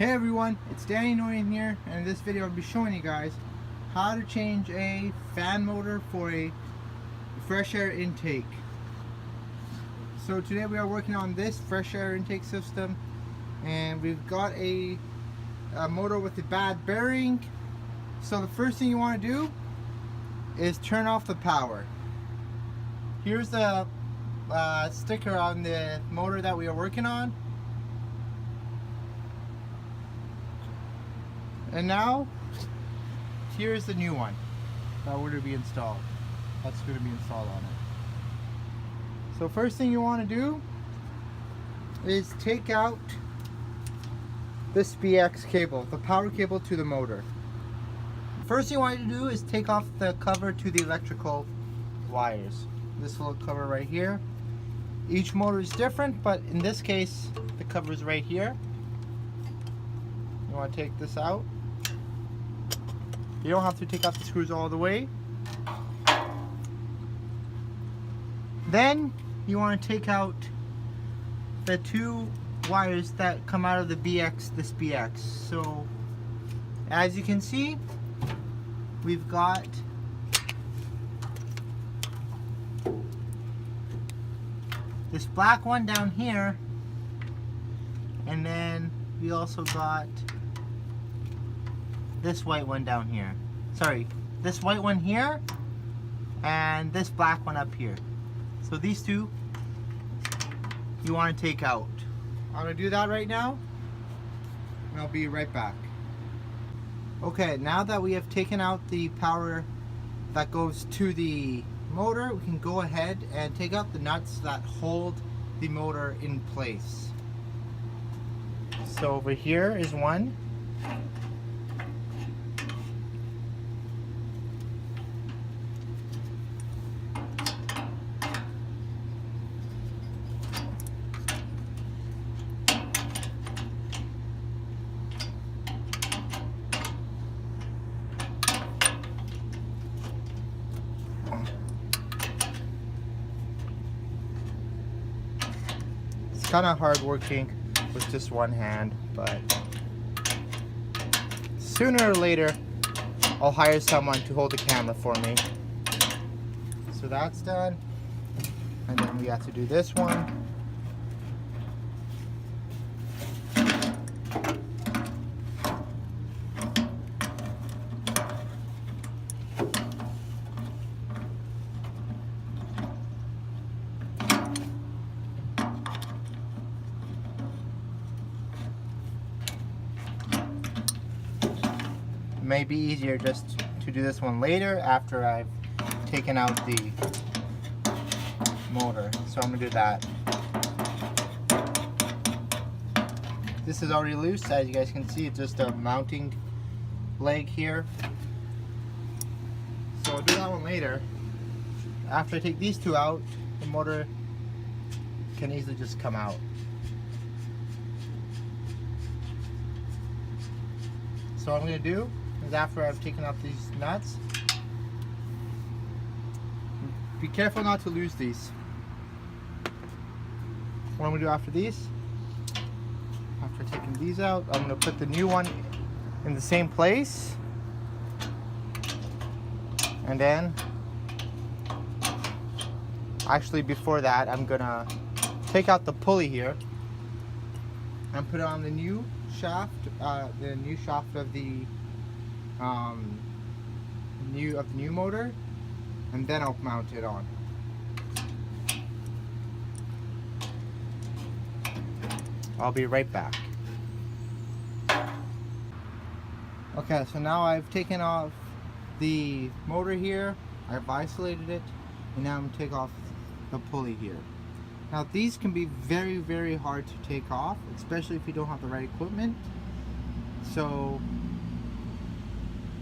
Hey everyone, it's Danny Norton here, and in this video I'll be showing you guys how to change a fan motor for a fresh air intake. So today we are working on this fresh air intake system, and we've got a motor with a bad bearing. So the first thing you want to do is turn off the power. Here's the sticker on the motor that we are working on. And now, here's the new one that we're going to be installed. That's going to be installed on it. So first thing you want to do is take out this BX cable, the power cable to the motor. First thing you want to do is take off the cover to the electrical wires. This little cover right here. Each motor is different, but in this case, the cover is right here. You want to take this out. You don't have to take out the screws all the way. Then you want to take out the two wires that come out of the this BX. So as you can see, we've got this black one down here, and then we also got this white one down here. Sorry, this white one here and this black one up here. So these two you want to take out. I'm going to do that right now, and I'll be right back. Okay, now that we have taken out the power that goes to the motor, we can go ahead and take out the nuts that hold the motor in place. So over here is one. Kind of hard working with just one hand, but sooner or later I'll hire someone to hold the camera for me. So that's done, and then we have to do this one. May be easier just to do this one later after I've taken out the motor. So I'm gonna do that. This is already loose, as you guys can see. It's just a mounting leg here. So I'll do that one later. After I take these two out, the motor can easily just come out. So what I'm gonna do is, after I've taken out these nuts, be careful not to lose these. What I'm going to do after these, after taking these out, I'm going to put the new one in the same place, and then actually before that I'm going to take out the pulley here and put it on the new shaft, of the new motor, and then I'll mount it on. I'll be right back. Okay, so now I've taken off the motor here, I've isolated it, and now I'm going to take off the pulley here. Now these can be very, very hard to take off, especially if you don't have the right equipment. So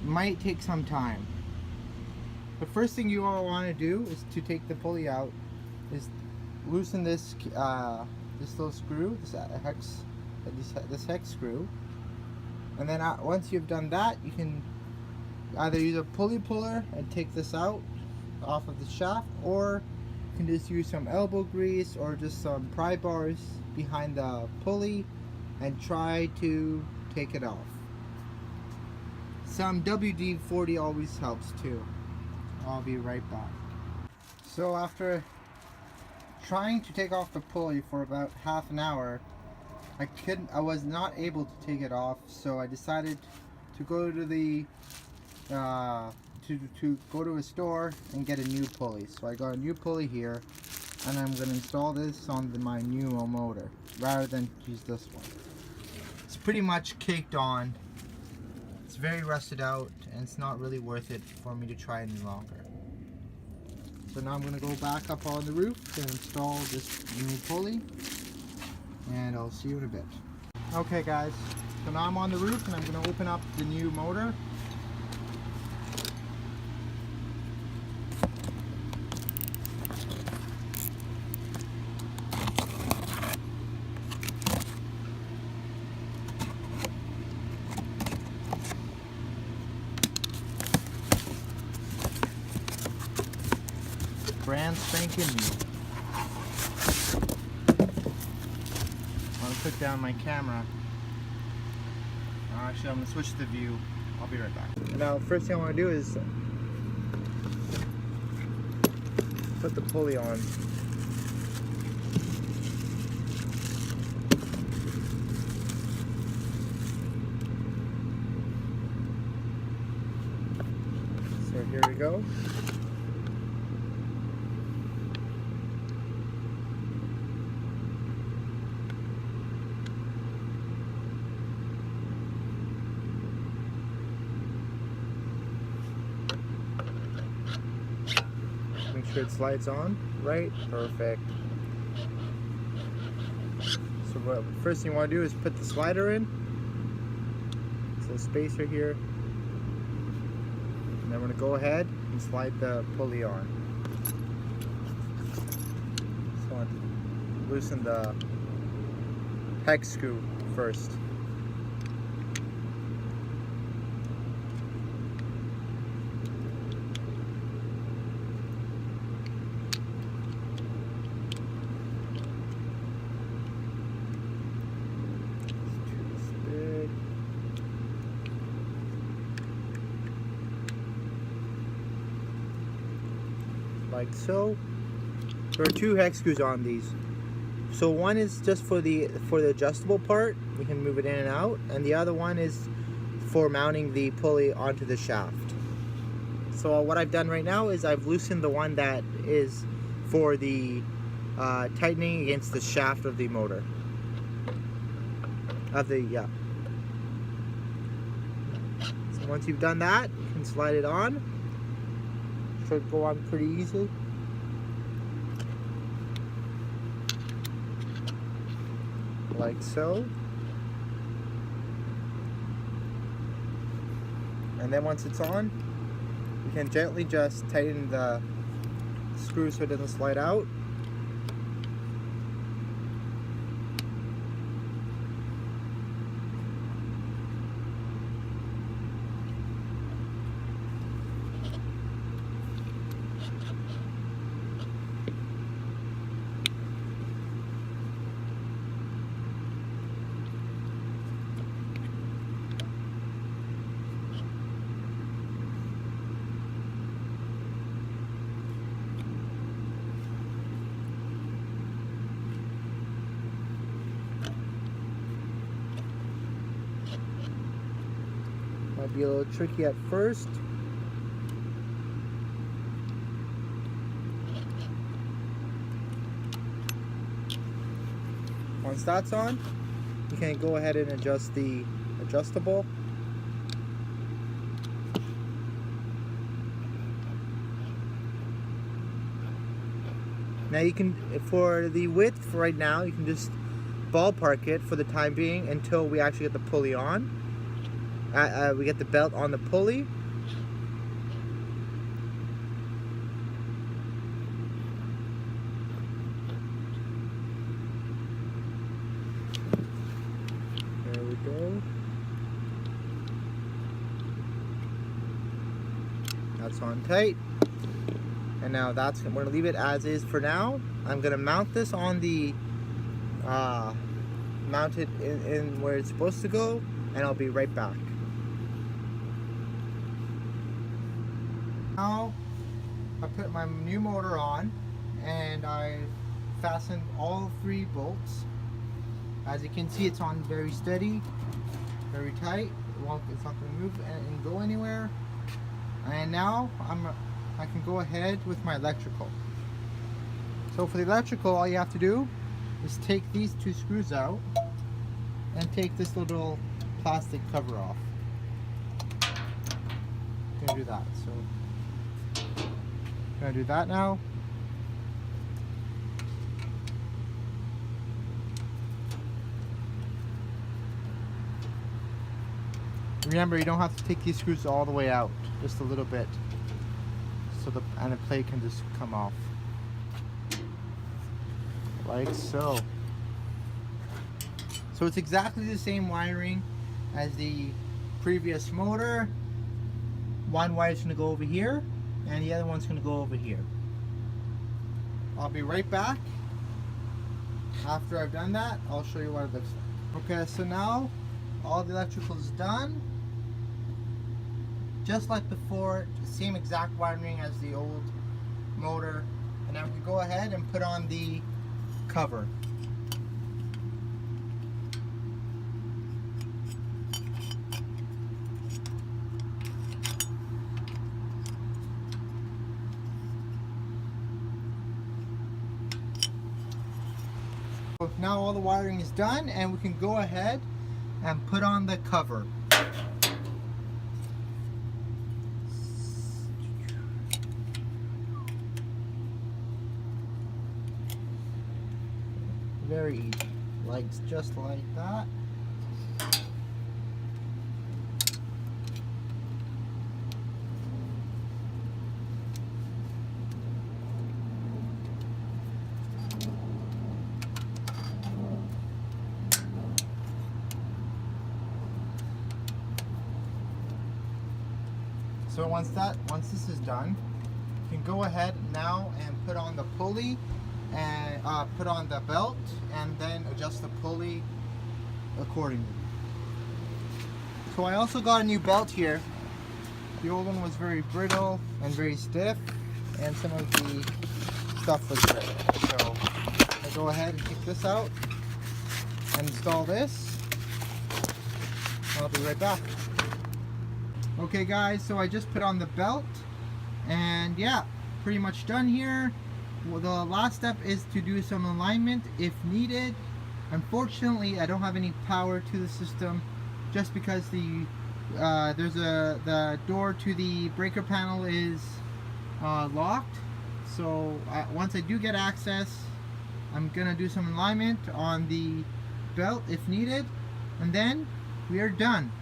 might take some time. The first thing you all want to do is to take the pulley out, is loosen this this little screw, this hex screw, and then once you've done that, you can either use a pulley puller and take this out off of the shaft, or you can just use some elbow grease or just some pry bars behind the pulley and try to take it off. Some WD-40 always helps too. I'll be right back. So after trying to take off the pulley for about half an hour, I was not able to take it off, so I decided to go to the to go to a store and get a new pulley. So I got a new pulley here, and I'm going to install this on my new motor rather than use this one. It's pretty much caked on. It's very rusted out, and it's not really worth it for me to try any longer. So now I'm going to go back up on the roof and install this new pulley, and I'll see you in a bit. Okay guys, so now I'm on the roof and I'm going to open up the new motor. Brand spanking new. I'll put down my camera. Actually, I'm going to switch the view. I'll be right back. Now, first thing I want to do is put the pulley on. So here we go. Make sure it slides on. Right? Perfect. So what first thing you want to do is put the slider in. So the spacer here. And then we're going to go ahead and slide the pulley on. So I want to loosen the hex screw first. Like so. There are two hex screws on these. So one is just for the adjustable part, you can move it in and out, and the other one is for mounting the pulley onto the shaft. So what I've done right now is I've loosened the one that is for the tightening against the shaft of the motor. So once you've done that, you can slide it on. Should go on pretty easily. Like so. And then once it's on, you can gently just tighten the screw so it doesn't slide out. Might be a little tricky at first. Once that's on, you can go ahead and adjust the adjustable. Now you can, for the width for right now, you can just ballpark it for the time being until we actually get the pulley on. We get the belt on the pulley. There we go. That's on tight. And now that's, I'm going to leave it as is for now. I'm going to mount this on the, mount it in where it's supposed to go. and I'll be right back. Now I put my new motor on and I fastened all 3 bolts. As you can see, it's on very steady, very tight. It's not going to move and go anywhere. And now I can go ahead with my electrical. So for the electrical, all you have to do is take these 2 screws out and take this little plastic cover off. I'm gonna do that. So I'm gonna do that now. Remember, you don't have to take these screws all the way out, just a little bit, so the plate can just come off, like so. So it's exactly the same wiring as the previous motor. One wire is going to go over here, and the other one's going to go over here. I'll be right back. After I've done that, I'll show you what it looks like. Okay, so now all the electrical is done. Just like before, the same exact wiring as the old motor. And now we can go ahead and put on the cover. So now all the wiring is done, and we can go ahead and put on the cover. Very easy, legs just like that. So once this is done, you can go ahead now and put on the pulley and put on the belt, and then adjust the pulley accordingly. So I also got a new belt here. The old one was very brittle and very stiff, and some of the stuff was ripped. So I'll go ahead and take this out and install this. I'll be right back. Okay guys, so I just put on the belt, and yeah, pretty much done here. Well, the last step is to do some alignment if needed. Unfortunately, I don't have any power to the system, just because the door to the breaker panel is locked. So once I do get access, I'm gonna do some alignment on the belt if needed, and then we are done.